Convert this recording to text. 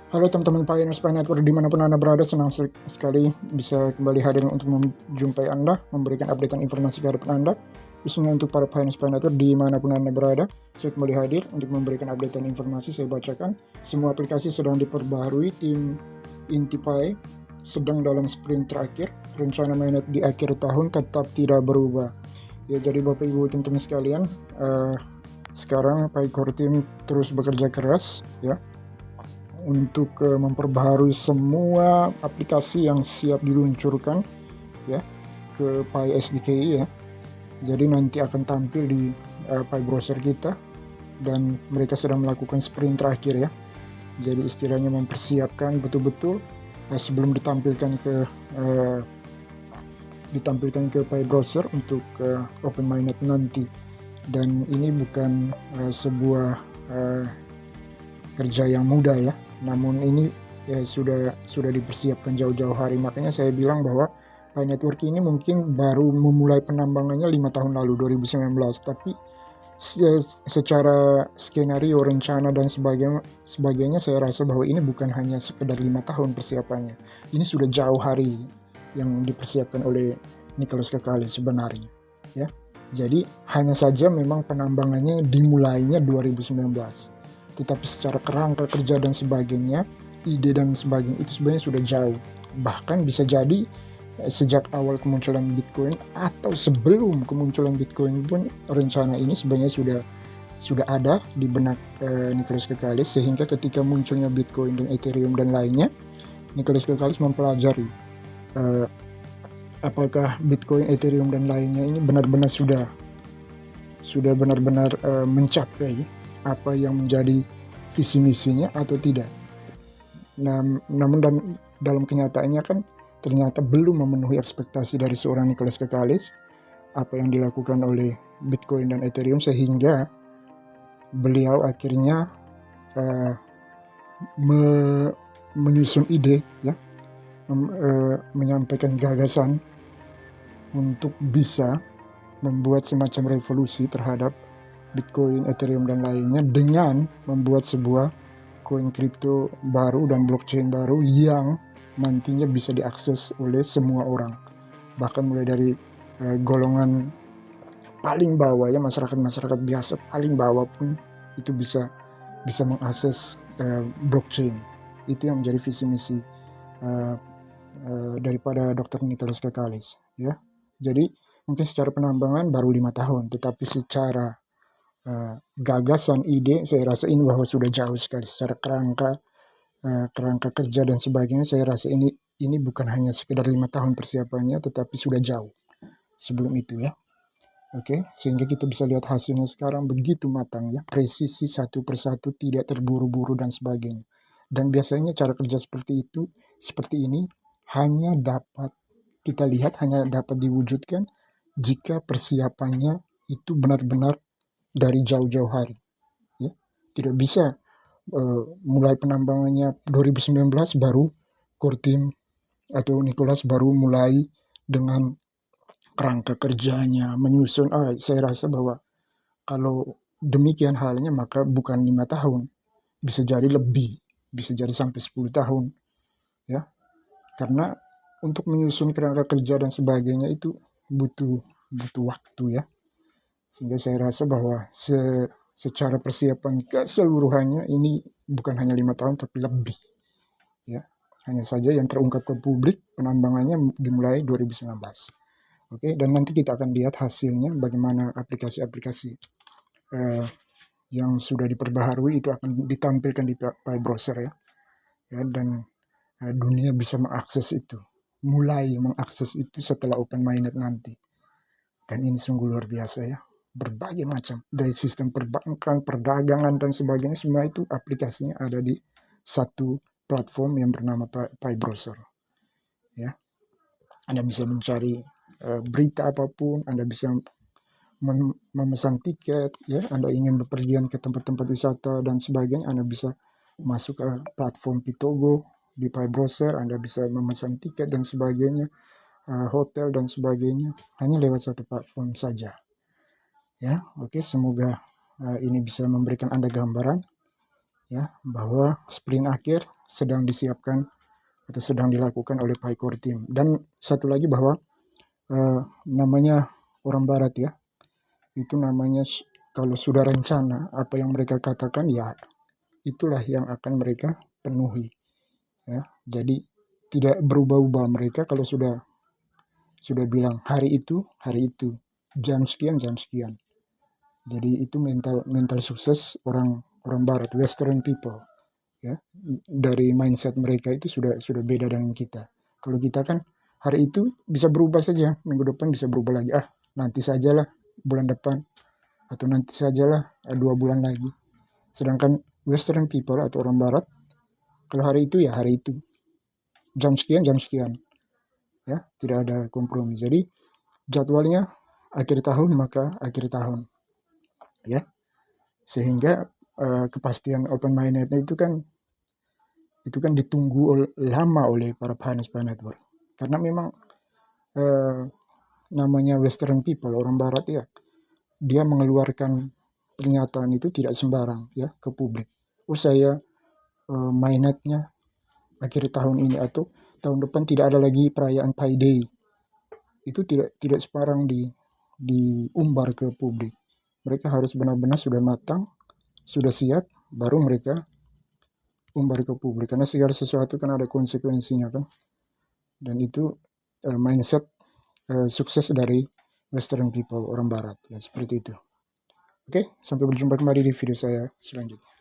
Halo teman-teman Pioneers Pi Network dimanapun Anda berada, senang sekali bisa kembali hadir untuk menjumpai Anda, memberikan updatean informasi ke hadapan Anda, khususnya untuk para Pioneers Pi Network dimanapun Anda berada. Saya kembali hadir untuk memberikan updatean informasi. Saya bacakan, semua aplikasi sedang diperbaharui, tim inti Pi sedang dalam sprint terakhir, rencana mainnet di akhir tahun tetap tidak berubah. Ya, jadi Bapak Ibu teman-teman sekalian, sekarang Pi Core Team terus bekerja keras ya untuk memperbaharui semua aplikasi yang siap diluncurkan ya ke Pi SDKI ya. Jadi nanti akan tampil di Pi browser kita dan mereka sedang melakukan sprint terakhir ya. Jadi istilahnya mempersiapkan betul-betul sebelum ditampilkan ke Pi browser untuk open mainnet nanti. Dan ini bukan sebuah kerja yang mudah ya. Namun ini ya sudah dipersiapkan jauh-jauh hari. Makanya saya bilang bahwa Pi Network ini mungkin baru memulai penambangannya 5 tahun lalu 2019, tapi secara skenario, rencana dan sebagainya saya rasa bahwa ini bukan hanya sekedar 5 tahun persiapannya. Ini sudah jauh hari yang dipersiapkan oleh Nicholas Kekali sebenarnya ya. Jadi hanya saja memang penambangannya dimulainya 2019. Tetapi secara kerangka kerja dan sebagainya, ide dan sebagainya itu sebenarnya sudah jauh. Bahkan bisa jadi sejak awal kemunculan Bitcoin atau sebelum kemunculan Bitcoin pun rencana ini sebenarnya sudah ada di benak Nicholas Kekalis, sehingga ketika munculnya Bitcoin dan Ethereum dan lainnya, Nicholas Kekalis mempelajari apakah Bitcoin, Ethereum dan lainnya ini benar-benar sudah benar-benar mencapai apa yang menjadi visi misinya atau tidak. Namun dalam kenyataannya kan ternyata belum memenuhi ekspektasi dari seorang Nicholas Kekalis apa yang dilakukan oleh Bitcoin dan Ethereum, sehingga beliau akhirnya menyusun ide ya, menyampaikan gagasan untuk bisa membuat semacam revolusi terhadap Bitcoin, Ethereum dan lainnya dengan membuat sebuah koin kripto baru dan blockchain baru yang nantinya bisa diakses oleh semua orang, bahkan mulai dari golongan paling bawah ya, masyarakat biasa paling bawah pun itu bisa mengakses blockchain. Itu yang menjadi visi misi daripada Dr. Nicholas Kekalis ya. Jadi mungkin secara penambangan baru 5 tahun, tetapi secara gagasan, ide, saya rasa ini bahwa sudah jauh sekali. Secara kerangka kerja dan sebagainya, saya rasa ini bukan hanya sekedar 5 tahun persiapannya, tetapi sudah jauh sebelum itu ya. Oke, sehingga kita bisa lihat hasilnya sekarang begitu matang ya, presisi satu persatu, tidak terburu-buru dan sebagainya. Dan biasanya cara kerja seperti ini hanya dapat kita lihat, hanya dapat diwujudkan jika persiapannya itu benar-benar dari jauh-jauh hari ya. Tidak bisa mulai penambangannya 2019 baru core team atau Nicholas baru mulai dengan kerangka kerjanya menyusun. Saya rasa bahwa kalau demikian halnya maka bukan 5 tahun, bisa jadi lebih, bisa jadi sampai 10 tahun ya, karena untuk menyusun kerangka kerja dan sebagainya itu butuh waktu ya. Sehingga saya rasa bahwa secara persiapan keseluruhannya ini bukan hanya 5 tahun tapi lebih ya. Hanya saja yang terungkap ke publik penambangannya dimulai 2019. Oke, dan nanti kita akan lihat hasilnya bagaimana aplikasi-aplikasi yang sudah diperbaharui itu akan ditampilkan di Pi browser ya. Dan dunia bisa mengakses itu, mulai mengakses itu setelah open mainnet nanti. Dan ini sungguh luar biasa ya. Berbagai macam, dari sistem perbankan, perdagangan dan sebagainya, semua itu aplikasinya ada di satu platform yang bernama Pi browser ya. Anda bisa mencari berita apapun, Anda bisa memesan tiket ya, Anda ingin bepergian ke tempat-tempat wisata dan sebagainya, Anda bisa masuk ke platform Pitogo di Pi browser, Anda bisa memesan tiket dan sebagainya, hotel dan sebagainya, hanya lewat satu platform saja ya. Oke, semoga ini bisa memberikan Anda gambaran ya, bahwa sprint akhir sedang disiapkan atau sedang dilakukan oleh Pai Core Team. Dan satu lagi bahwa namanya orang barat ya, itu namanya kalau sudah rencana apa yang mereka katakan ya itulah yang akan mereka penuhi ya. Jadi tidak berubah-ubah mereka kalau sudah bilang hari itu jam sekian. Jadi itu mental sukses orang barat, western people ya. Dari mindset mereka itu sudah beda dengan kita. Kalau kita kan hari itu bisa berubah saja, minggu depan bisa berubah lagi, nanti sajalah bulan depan, atau nanti sajalah 2 bulan lagi. Sedangkan western people atau orang barat, kalau hari itu ya hari itu, jam sekian ya, tidak ada kompromi. Jadi jadwalnya akhir tahun maka akhir tahun ya, sehingga kepastian open minded itu kan ditunggu lama oleh para finance network, karena memang namanya western people, orang barat ya, dia mengeluarkan pernyataan itu tidak sembarang ya ke publik. Saya mainetnya akhir tahun ini atau tahun depan tidak ada lagi perayaan Pi Day, itu tidak sembarang diumbar ke publik. Mereka harus benar-benar sudah matang, sudah siap, baru mereka umbar ke publik, karena segala sesuatu kan ada konsekuensinya kan. Dan itu mindset sukses dari western people, orang barat ya, seperti itu. Oke, sampai berjumpa kembali di video saya selanjutnya.